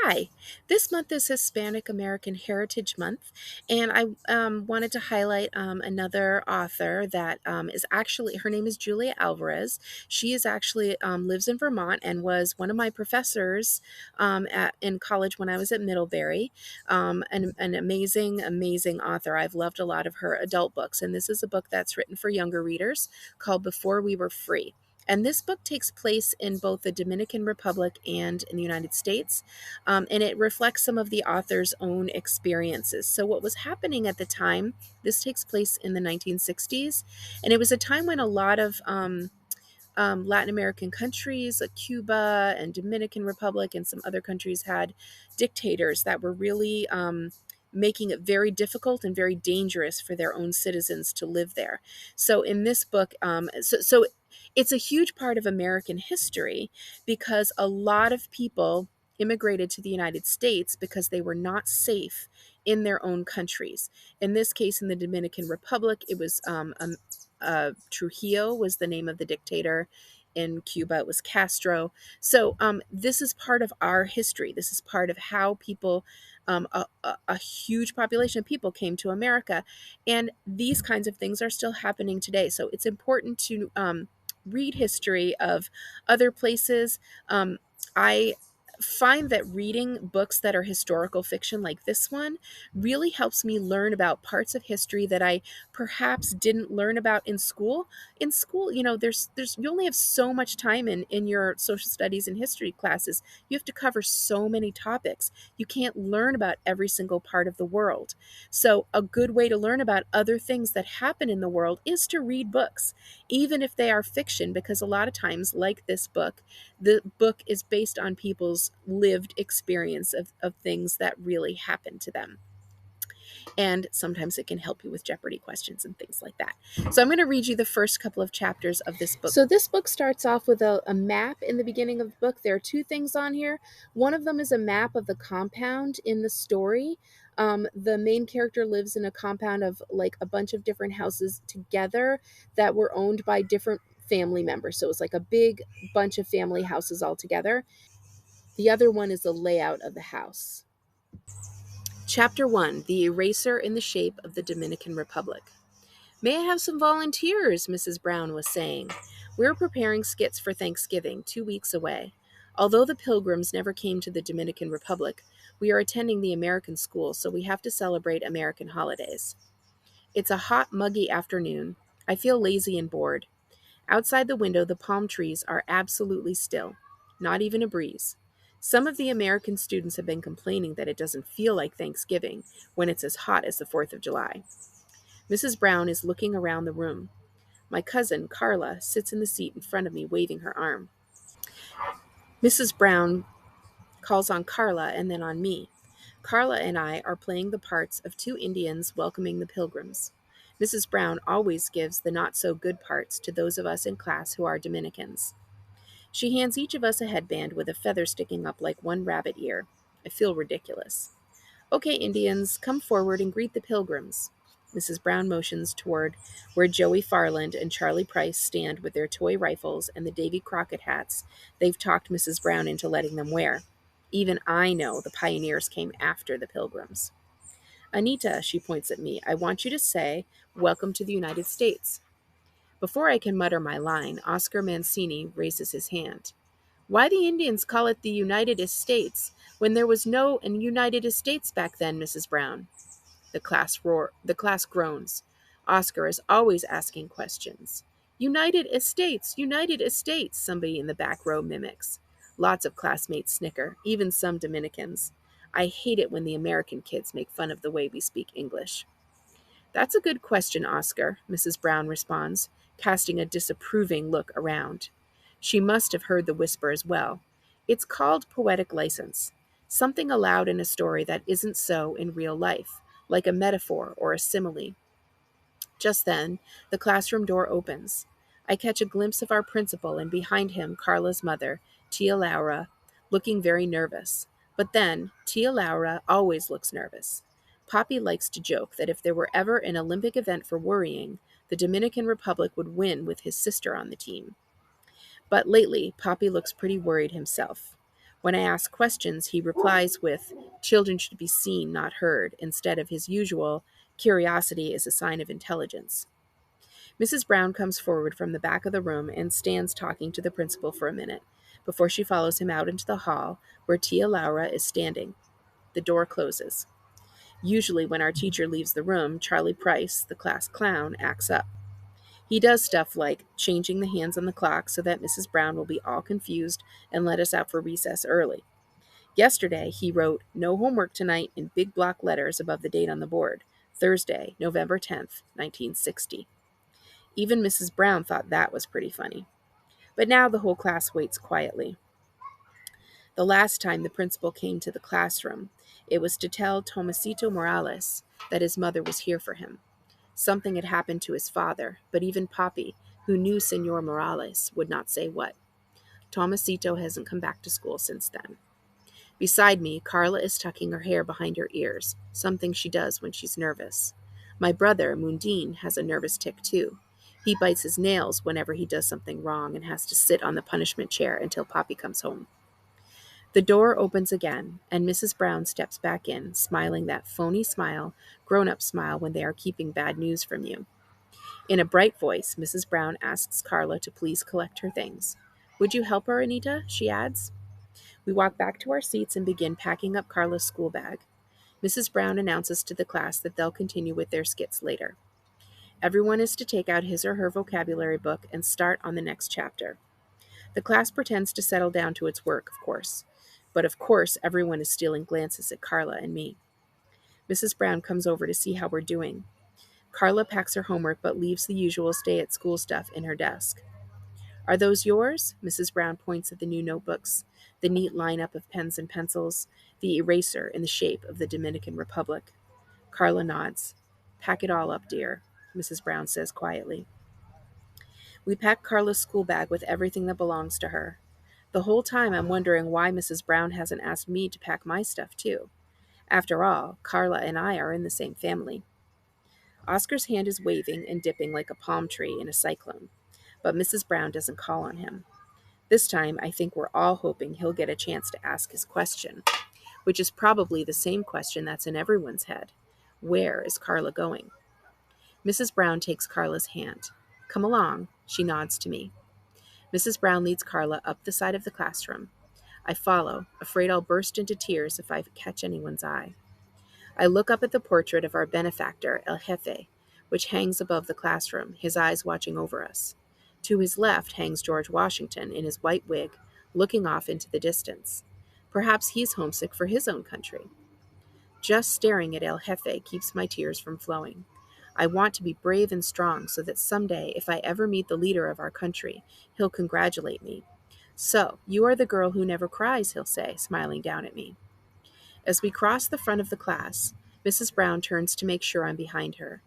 Hi, this month is Hispanic American Heritage Month, and I wanted to highlight another author that is actually, her name is Julia Alvarez. She is actually lives in Vermont and was one of my professors in college when I was at Middlebury. An amazing, amazing author. I've loved a lot of her adult books, and this is a book that's written for younger readers called Before We Were Free. And this book takes place in both the Dominican Republic and in the United States, and it reflects some of the author's own experiences. So, what was happening at the time, this takes place in the 1960s, and it was a time when a lot of Latin American countries like Cuba and Dominican Republic and some other countries had dictators that were really making it very difficult and very dangerous for their own citizens to live there. So in this book, so it's a huge part of American history because a lot of people immigrated to the United States because they were not safe in their own countries. In this case, in the Dominican Republic, it was Trujillo was the name of the dictator. In Cuba, it was Castro. So this is part of our history. This is part of how people, a huge population of people came to America. And these kinds of things are still happening today. So it's important to read history of other places. I find that reading books that are historical fiction like this one really helps me learn about parts of history that I perhaps didn't learn about in school. In school, there's you only have so much time in your social studies and history classes. You have to cover so many topics. You can't learn about every single part of the world. So a good way to learn about other things that happen in the world is to read books, even if they are fiction, because a lot of times, like this book, the book is based on people's lived experience of things that really happened to them. And sometimes it can help you with Jeopardy questions and things like that. So I'm going to read you the first couple of chapters of this book. So this book starts off with a map in the beginning of the book. There are two things on here. One of them is a map of the compound in the story. The main character lives in a compound of like a bunch of different houses together that were owned by different family members. So it's like a big bunch of family houses all together. The other one is the layout of the house. Chapter 1, The Eraser in the Shape of the Dominican Republic. May I have some volunteers? Mrs. Brown was saying. We're preparing skits for Thanksgiving, 2 weeks away. Although the Pilgrims never came to the Dominican Republic, we are attending the American school, so we have to celebrate American holidays. It's a hot, muggy afternoon. I feel lazy and bored. Outside the window, the palm trees are absolutely still. Not even a breeze. Some of the American students have been complaining that it doesn't feel like Thanksgiving when it's as hot as the 4th of July. Mrs. Brown is looking around the room. My cousin, Carla, sits in the seat in front of me, waving her arm. Mrs. Brown calls on Carla and then on me. Carla and I are playing the parts of two Indians welcoming the Pilgrims. Mrs. Brown always gives the not-so-good parts to those of us in class who are Dominicans. She hands each of us a headband with a feather sticking up like one rabbit ear. I feel ridiculous. Okay, Indians, come forward and greet the Pilgrims. Mrs. Brown motions toward where Joey Farland and Charlie Price stand with their toy rifles and the Davy Crockett hats they've talked Mrs. Brown into letting them wear. Even I know the pioneers came after the Pilgrims. Anita, she points at me, I want you to say, "Welcome to the United States." Before I can mutter my line, Oscar Mancini raises his hand. Why the Indians call it the United Estates when there was no United Estates back then, Mrs. Brown? The class groans. Oscar is always asking questions. United Estates, somebody in the back row mimics. Lots of classmates snicker, even some Dominicans. I hate it when the American kids make fun of the way we speak English. That's a good question, Oscar, Mrs. Brown responds, casting a disapproving look around. She must have heard the whisper as well. It's called poetic license, something allowed in a story that isn't so in real life, like a metaphor or a simile. Just then, the classroom door opens. I catch a glimpse of our principal and behind him Carla's mother, Tia Laura, looking very nervous. But then, Tia Laura always looks nervous. Poppy likes to joke that if there were ever an Olympic event for worrying, the Dominican Republic would win with his sister on the team. But lately, Poppy looks pretty worried himself. When I ask questions, he replies with, "Children should be seen, not heard," instead of his usual, "Curiosity is a sign of intelligence." Mrs. Brown comes forward from the back of the room and stands talking to the principal for a minute before she follows him out into the hall where Tia Laura is standing. The door closes. Usually, when our teacher leaves the room, Charlie Price, the class clown, acts up. He does stuff like changing the hands on the clock so that Mrs. Brown will be all confused and let us out for recess early. Yesterday, he wrote, "No homework tonight" in big block letters above the date on the board. Thursday, November 10th, 1960. Even Mrs. Brown thought that was pretty funny. But now the whole class waits quietly. The last time the principal came to the classroom, it was to tell Tomasito Morales that his mother was here for him. Something had happened to his father, but even Papi, who knew Senor Morales, would not say what. Tomasito hasn't come back to school since then. Beside me, Carla is tucking her hair behind her ears, something she does when she's nervous. My brother, Mundine, has a nervous tic too. He bites his nails whenever he does something wrong and has to sit on the punishment chair until Papi comes home. The door opens again, and Mrs. Brown steps back in, smiling that phony smile, grown-up smile when they are keeping bad news from you. In a bright voice, Mrs. Brown asks Carla to please collect her things. "Would you help her, Anita?" she adds. We walk back to our seats and begin packing up Carla's school bag. Mrs. Brown announces to the class that they'll continue with their skits later. Everyone is to take out his or her vocabulary book and start on the next chapter. The class pretends to settle down to its work, of course. But of course, everyone is stealing glances at Carla and me. Mrs. Brown comes over to see how we're doing. Carla packs her homework but leaves the usual stay-at-school stuff in her desk. "Are those yours?" Mrs. Brown points at the new notebooks, the neat lineup of pens and pencils, the eraser in the shape of the Dominican Republic. Carla nods. "Pack it all up, dear," Mrs. Brown says quietly. We pack Carla's school bag with everything that belongs to her. The whole time I'm wondering why Mrs. Brown hasn't asked me to pack my stuff too. After all, Carla and I are in the same family. Oscar's hand is waving and dipping like a palm tree in a cyclone, but Mrs. Brown doesn't call on him. This time, I think we're all hoping he'll get a chance to ask his question, which is probably the same question that's in everyone's head. Where is Carla going? Mrs. Brown takes Carla's hand. "Come along," she nods to me. Mrs. Brown leads Carla up the side of the classroom. I follow, afraid I'll burst into tears if I catch anyone's eye. I look up at the portrait of our benefactor, El Jefe, which hangs above the classroom, his eyes watching over us. To his left hangs George Washington in his white wig, looking off into the distance. Perhaps he's homesick for his own country. Just staring at El Jefe keeps my tears from flowing. I want to be brave and strong so that someday, if I ever meet the leader of our country, he'll congratulate me. "So, you are the girl who never cries," he'll say, smiling down at me. As we cross the front of the class, Mrs. Brown turns to make sure I'm behind her.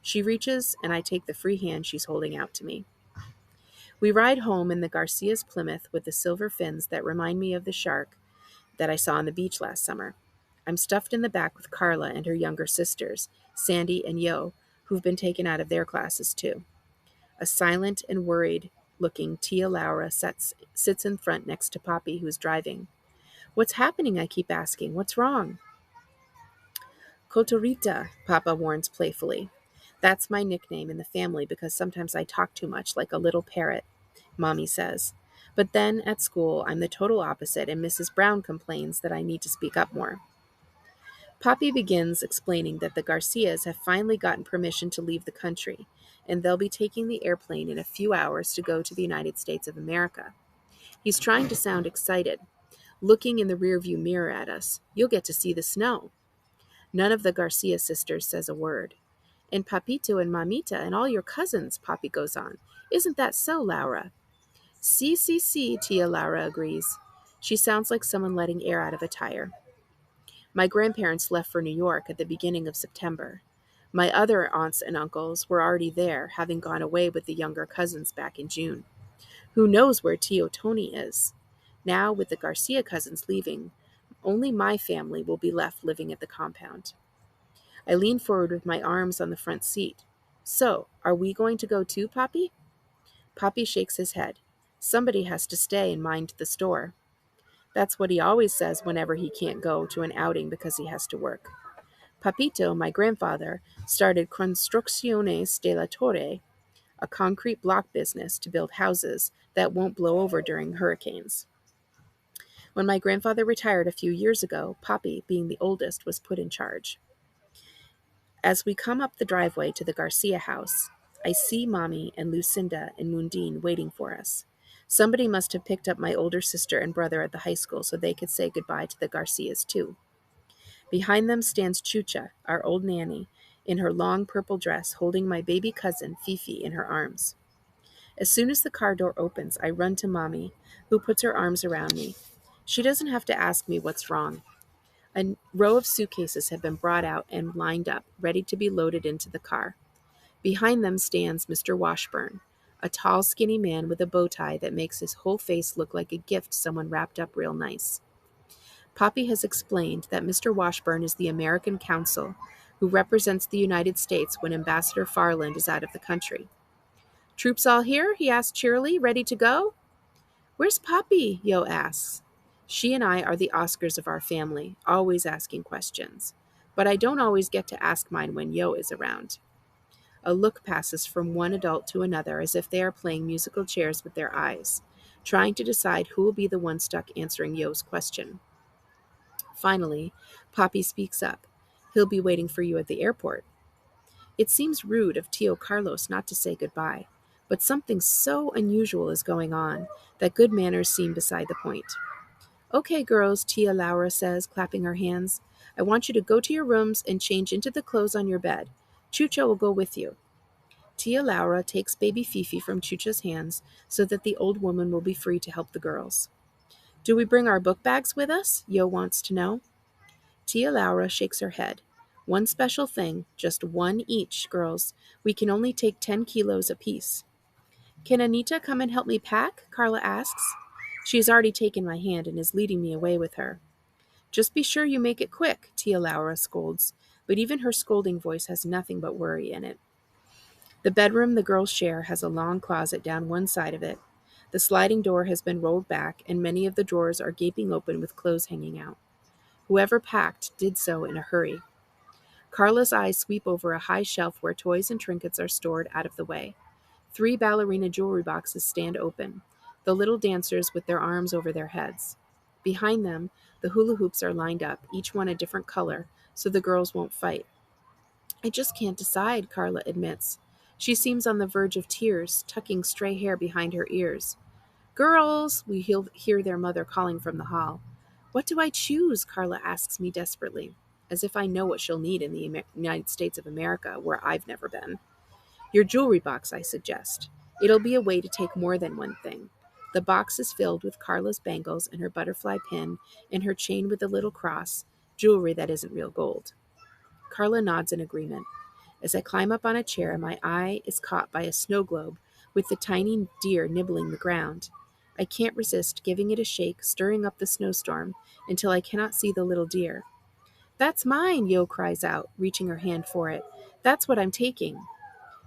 She reaches, and I take the free hand she's holding out to me. We ride home in the Garcia's Plymouth with the silver fins that remind me of the shark that I saw on the beach last summer. I'm stuffed in the back with Carla and her younger sisters, Sandy and Yo, who've been taken out of their classes too. A silent and worried-looking Tia Laura sits in front next to Papi, who's driving. "What's happening?" I keep asking. "What's wrong?" "Cotorita," Papa warns playfully. "That's my nickname in the family because sometimes I talk too much, like a little parrot," Mommy says. But then, at school, I'm the total opposite, and Mrs. Brown complains that I need to speak up more. Papi begins explaining that the Garcias have finally gotten permission to leave the country, and they'll be taking the airplane in a few hours to go to the United States of America. He's trying to sound excited, looking in the rearview mirror at us. "You'll get to see the snow." None of the Garcia sisters says a word. "And Papito and Mamita and all your cousins," Papi goes on. "Isn't that so, Laura?" Si, Tia Laura agrees. She sounds like someone letting air out of a tire. My grandparents left for New York at the beginning of September. My other aunts and uncles were already there, having gone away with the younger cousins back in June. Who knows where Tio Tony is? Now, with the Garcia cousins leaving, only my family will be left living at the compound. I lean forward with my arms on the front seat. "So, are we going to go too, Papi?" Papi shakes his head. "Somebody has to stay and mind the store." That's what he always says whenever he can't go to an outing because he has to work. Papito, my grandfather, started Construcciones de la Torre, a concrete block business to build houses that won't blow over during hurricanes. When my grandfather retired a few years ago, Papi, being the oldest, was put in charge. As we come up the driveway to the Garcia house, I see Mommy and Lucinda and Mundine waiting for us. Somebody must have picked up my older sister and brother at the high school so they could say goodbye to the Garcias too. Behind them stands Chucha, our old nanny, in her long purple dress, holding my baby cousin Fifi in her arms. As soon as the car door opens, I run to Mommy, who puts her arms around me. She doesn't have to ask me what's wrong. A row of suitcases have been brought out and lined up, ready to be loaded into the car. Behind them stands Mr. Washburn, a tall, skinny man with a bow tie that makes his whole face look like a gift someone wrapped up real nice. Poppy has explained that Mr. Washburn is the American consul who represents the United States when Ambassador Farland is out of the country. "Troops all here?" he asks cheerily, "ready to go?" "Where's Poppy?" Yo asks. She and I are the Oscars of our family, always asking questions. But I don't always get to ask mine when Yo is around. A look passes from one adult to another as if they are playing musical chairs with their eyes, trying to decide who will be the one stuck answering Yo's question. Finally, Poppy speaks up. "He'll be waiting for you at the airport." It seems rude of Tio Carlos not to say goodbye, but something so unusual is going on that good manners seem beside the point. "Okay, girls," Tia Laura says, clapping her hands. "I want you to go to your rooms and change into the clothes on your bed. Chucha will go with you." Tia Laura takes baby Fifi from Chucha's hands so that the old woman will be free to help the girls. "Do we bring our book bags with us?" Yo wants to know. Tia Laura shakes her head. "One special thing, just one each, girls. We can only take 10 kilos apiece." "Can Anita come and help me pack?" Carla asks. She has already taken my hand and is leading me away with her. "Just be sure you make it quick," Tia Laura scolds, but even her scolding voice has nothing but worry in it. The bedroom the girls share has a long closet down one side of it. The sliding door has been rolled back, and many of the drawers are gaping open with clothes hanging out. Whoever packed did so in a hurry. Carla's eyes sweep over a high shelf where toys and trinkets are stored out of the way. 3 ballerina jewelry boxes stand open, the little dancers with their arms over their heads. Behind them, the hula hoops are lined up, each one a different color, so the girls won't fight. "I just can't decide," Carla admits. She seems on the verge of tears, tucking stray hair behind her ears. "Girls!" we hear their mother calling from the hall. "What do I choose?" Carla asks me desperately, as if I know what she'll need in the United States of America, where I've never been. "Your jewelry box," I suggest. It'll be a way to take more than one thing. The box is filled with Carla's bangles and her butterfly pin and her chain with a little cross, jewelry that isn't real gold. Carla nods in agreement. As I climb up on a chair, my eye is caught by a snow globe with the tiny deer nibbling the ground. I can't resist giving it a shake, stirring up the snowstorm, until I cannot see the little deer. "That's mine," Yo cries out, reaching her hand for it. "That's what I'm taking."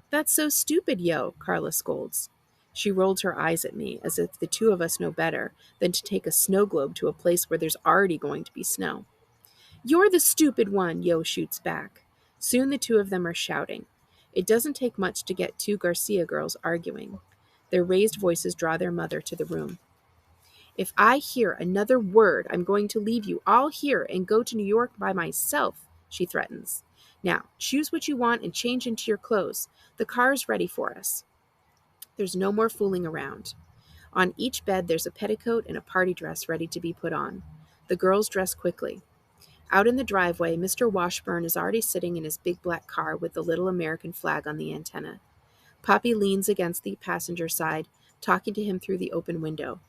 "That's so stupid, Yo," Carla scolds. She rolls her eyes at me, as if the two of us know better than to take a snow globe to a place where there's already going to be snow. "You're the stupid one," Yo shoots back. Soon the two of them are shouting. It doesn't take much to get 2 Garcia girls arguing. Their raised voices draw their mother to the room. "If I hear another word, I'm going to leave you all here and go to New York by myself," she threatens. "Now, choose what you want and change into your clothes. The car's ready for us." There's no more fooling around. On each bed there's a petticoat and a party dress ready to be put on. The girls dress quickly. Out in the driveway, Mr. Washburn is already sitting in his big black car with the little American flag on the antenna. Poppy leans against the passenger side, talking to him through the open window.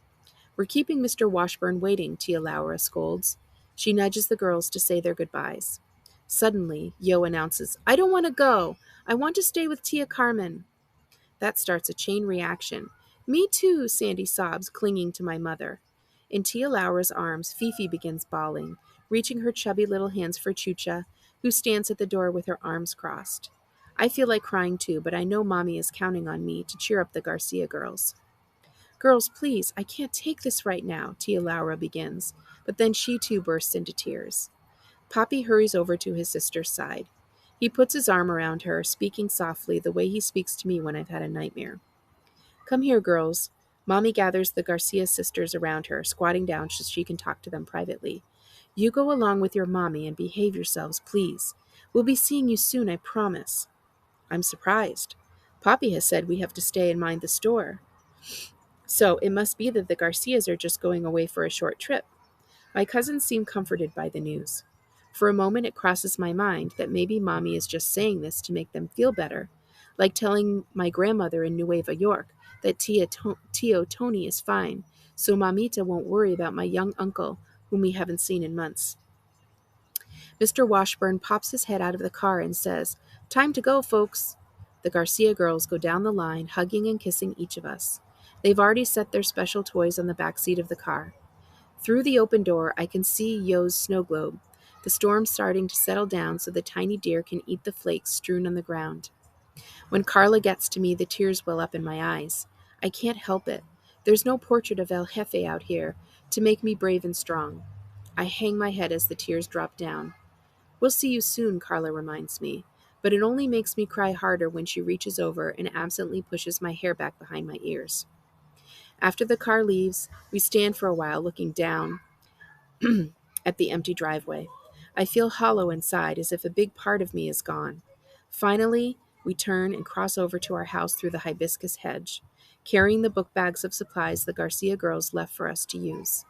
"We're keeping Mr. Washburn waiting," Tia Laura scolds. She nudges the girls to say their goodbyes. Suddenly, Yo announces, "I don't want to go. I want to stay with Tia Carmen." That starts a chain reaction. "Me too," Sandy sobs, clinging to my mother. In Tia Laura's arms, Fifi begins bawling, reaching her chubby little hands for Chucha, who stands at the door with her arms crossed. I feel like crying too, but I know Mommy is counting on me to cheer up the Garcia girls. Girls, please, I can't take this right now, Tia Laura begins, but then she too bursts into tears. Poppy hurries over to his sister's side. He puts his arm around her, speaking softly the way he speaks to me when I've had a nightmare. Come here, girls. Mommy gathers the Garcia sisters around her, squatting down so she can talk to them privately. You go along with your mommy and behave yourselves, please. We'll be seeing you soon, I promise. I'm surprised. Poppy has said we have to stay and mind the store. So it must be that the Garcias are just going away for a short trip. My cousins seem comforted by the news. For a moment, it crosses my mind that maybe Mommy is just saying this to make them feel better, like telling my grandmother in Nueva York that Tio Tony is fine, so Mamita won't worry about my young uncle, whom we haven't seen in months. Mr. Washburn pops his head out of the car and says, Time to go, folks. The Garcia girls go down the line, hugging and kissing each of us. They've already set their special toys on the back seat of the car. Through the open door, I can see Yo's snow globe. The storm's starting to settle down so the tiny deer can eat the flakes strewn on the ground. When Carla gets to me, the tears well up in my eyes. I can't help it. There's no portrait of El Jefe out here to make me brave and strong. I hang my head as the tears drop down. We'll see you soon, Carla reminds me, but it only makes me cry harder when she reaches over and absently pushes my hair back behind my ears. After the car leaves, we stand for a while looking down at the empty driveway. I feel hollow inside, as if a big part of me is gone. Finally, we turn and cross over to our house through the hibiscus hedge, carrying the book bags of supplies the Garcia girls left for us to use.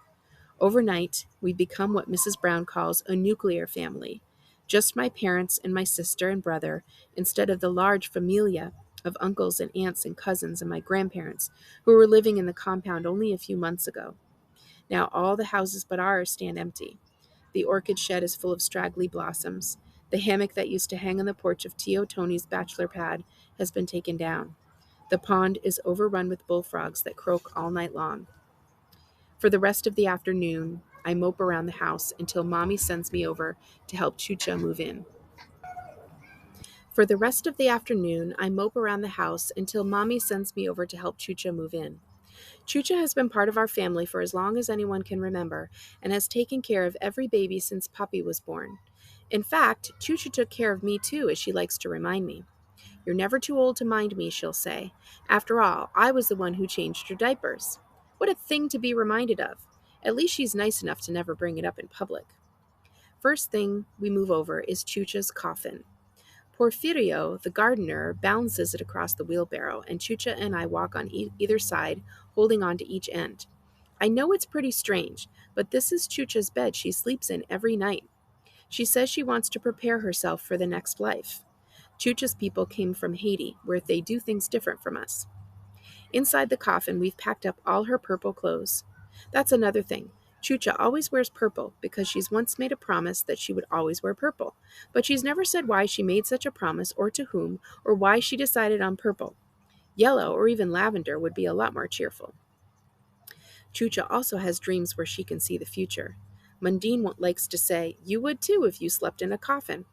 Overnight, we become what Mrs. Brown calls a nuclear family. Just my parents and my sister and brother, instead of the large familia of uncles and aunts and cousins and my grandparents, who were living in the compound only a few months ago. Now all the houses but ours stand empty. The orchid shed is full of straggly blossoms. The hammock that used to hang on the porch of Tio Tony's bachelor pad has been taken down. The pond is overrun with bullfrogs that croak all night long. For the rest of the afternoon, I mope around the house until Mommy sends me over to help Chucha move in. For the rest of the afternoon, I mope around the house until Mommy sends me over to help Chucha move in. Chucha has been part of our family for as long as anyone can remember and has taken care of every baby since Puppy was born. In fact, Chucha took care of me too, as she likes to remind me. You're never too old to mind me, she'll say. After all, I was the one who changed your diapers. What a thing to be reminded of. At least she's nice enough to never bring it up in public. First thing we move over is Chucha's coffin. Porfirio, the gardener, balances it across the wheelbarrow, and Chucha and I walk on either side, holding on to each end. I know it's pretty strange, but this is Chucha's bed she sleeps in every night. She says she wants to prepare herself for the next life. Chucha's people came from Haiti, where they do things different from us. Inside the coffin, we've packed up all her purple clothes. That's another thing. Chucha always wears purple because she's once made a promise that she would always wear purple, but she's never said why she made such a promise or to whom or why she decided on purple. Yellow or even lavender would be a lot more cheerful. Chucha also has dreams where she can see the future. Mundine likes to say, "You would too if you slept in a coffin."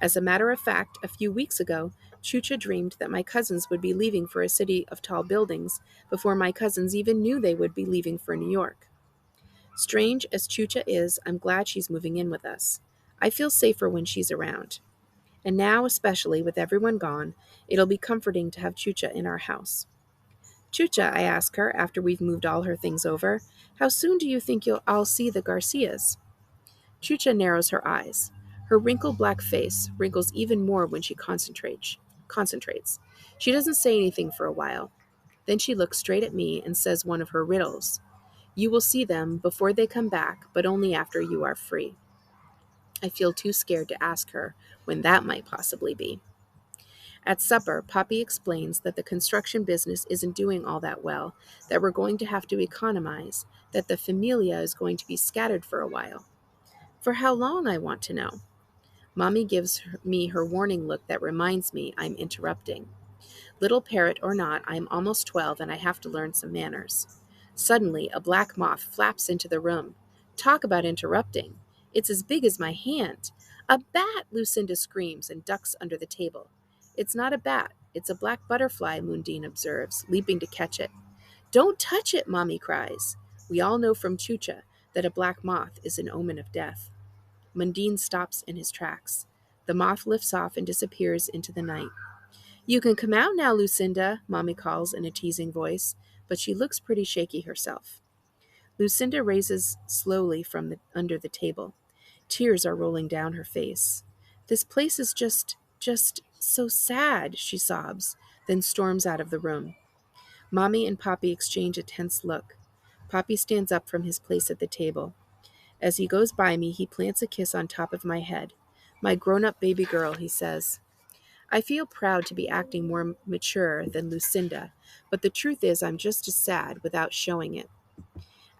As a matter of fact, a few weeks ago, Chucha dreamed that my cousins would be leaving for a city of tall buildings before my cousins even knew they would be leaving for New York. Strange as Chucha is, I'm glad she's moving in with us. I feel safer when she's around. And now, especially with everyone gone, it'll be comforting to have Chucha in our house. Chucha, I ask her after we've moved all her things over, how soon do you think I'll see the Garcias? Chucha narrows her eyes. Her wrinkled black face wrinkles even more when she concentrates. She doesn't say anything for a while. Then she looks straight at me and says one of her riddles. You will see them before they come back, but only after you are free. I feel too scared to ask her when that might possibly be. At supper, Poppy explains that the construction business isn't doing all that well, that we're going to have to economize, that the familia is going to be scattered for a while. For how long, I want to know. Mommy gives me her warning look that reminds me I'm interrupting. Little parrot or not, I am almost 12 and I have to learn some manners. Suddenly, a black moth flaps into the room. Talk about interrupting. It's as big as my hand. A bat, Lucinda screams and ducks under the table. It's not a bat. It's a black butterfly, Mundine observes, leaping to catch it. Don't touch it, Mommy cries. We all know from Chucha that a black moth is an omen of death. Mundine stops in his tracks. The moth lifts off and disappears into the night. You can come out now, Lucinda, Mommy calls in a teasing voice, but she looks pretty shaky herself. Lucinda raises slowly from under the table. Tears are rolling down her face. This place is just so sad, she sobs, then storms out of the room. Mommy and Poppy exchange a tense look. Poppy stands up from his place at the table. As he goes by me, he plants a kiss on top of my head. My grown-up baby girl, he says. I feel proud to be acting more mature than Lucinda, but the truth is I'm just as sad without showing it.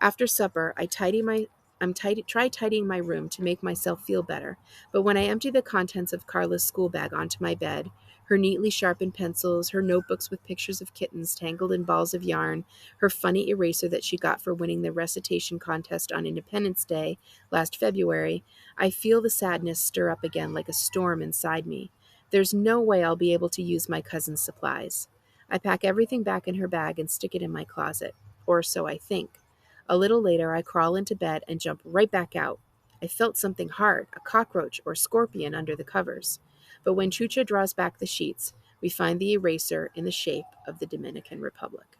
After supper, try tidying my room to make myself feel better, but when I empty the contents of Carla's school bag onto my bed, her neatly sharpened pencils, her notebooks with pictures of kittens tangled in balls of yarn, her funny eraser that she got for winning the recitation contest on Independence Day last February, I feel the sadness stir up again like a storm inside me. There's no way I'll be able to use my cousin's supplies. I pack everything back in her bag and stick it in my closet, or so I think. A little later, I crawl into bed and jump right back out. I felt something hard, a cockroach or scorpion under the covers. But when Chucha draws back the sheets, we find the eraser in the shape of the Dominican Republic.